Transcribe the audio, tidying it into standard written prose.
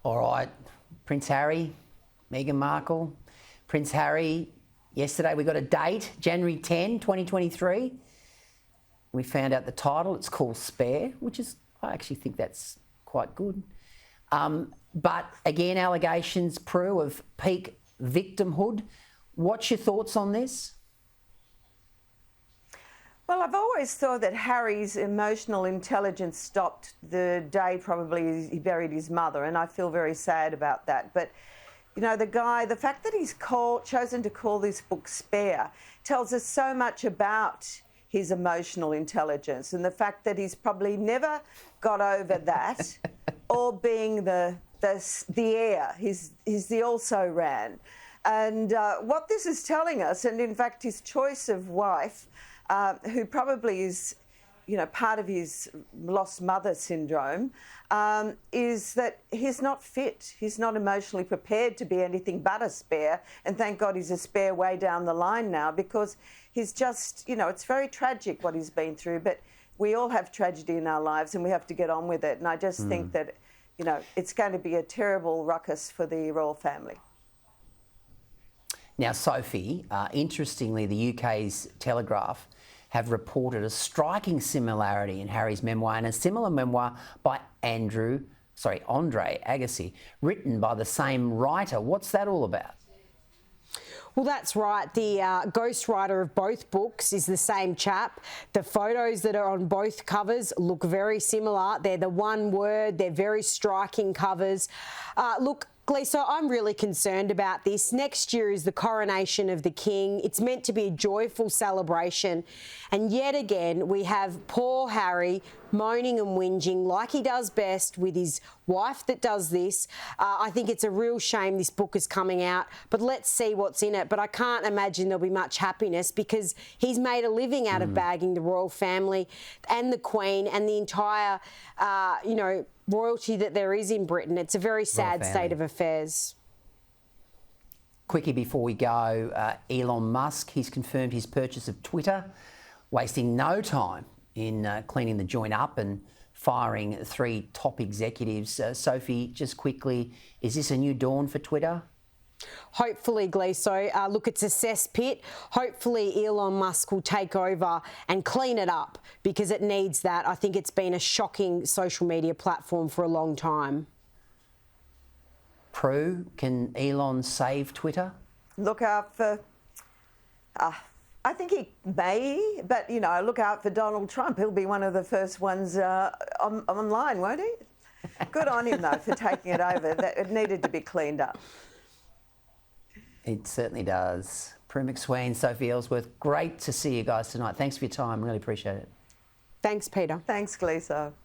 All right, Prince Harry, Meghan Markle. Prince Harry, yesterday we got a date, January 10, 2023. We found out the title, it's called Spare, which is, I actually think that's quite good. But again, allegations, Prue, of peak victimhood. What's your thoughts on this? Well, I've always thought that Harry's emotional intelligence stopped the day probably he buried his mother, and I feel very sad about that. But, you know, the fact that he's chosen to call this book Spare tells us so much about his emotional intelligence, and the fact that he's probably never got over that or being the heir. He's the also-ran. And what this is telling us, and in fact his choice of wife, who probably is, you know, part of his lost mother syndrome, is that he's not fit. He's not emotionally prepared to be anything but a spare. And thank God he's a spare way down the line now, because he's just, you know, it's very tragic what he's been through, but we all have tragedy in our lives and we have to get on with it. And I just think that, you know, it's going to be a terrible ruckus for the royal family. Now, Sophie, interestingly, the UK's Telegraph have reported a striking similarity in Harry's memoir and a similar memoir by Andre Agassi, written by the same writer. What's that all about? Well, that's right. The ghostwriter of both books is the same chap. The photos that are on both covers look very similar. They're the one word. They're very striking covers. Look, Gleeson, I'm really concerned about this. Next year is the coronation of the King. It's meant to be a joyful celebration. And yet again, we have poor Harry moaning and whinging like he does best with his wife that does this. I think it's a real shame this book is coming out, but let's see what's in it. But I can't imagine there'll be much happiness, because he's made a living out of bagging the royal family and the Queen and the entire, you know, royalty that there is in Britain. It's a very sad state of affairs. Quickie before we go, Elon Musk, he's confirmed his purchase of Twitter, wasting no time in cleaning the joint up and firing 3 top executives. Sophie, just quickly, is this a new dawn for Twitter? Hopefully, Gleeson. Look, it's a cesspit. Hopefully Elon Musk will take over and clean it up, because it needs that. I think it's been a shocking social media platform for a long time. Prue, can Elon save Twitter? Look out for... I think he may, but, you know, look out for Donald Trump. He'll be one of the first ones online, won't he? Good on him, though, for taking it over. It needed to be cleaned up. It certainly does. Prue MacSween, Sophie Ellsworth, great to see you guys tonight. Thanks for your time. Really appreciate it. Thanks, Peter. Thanks, Gleeson.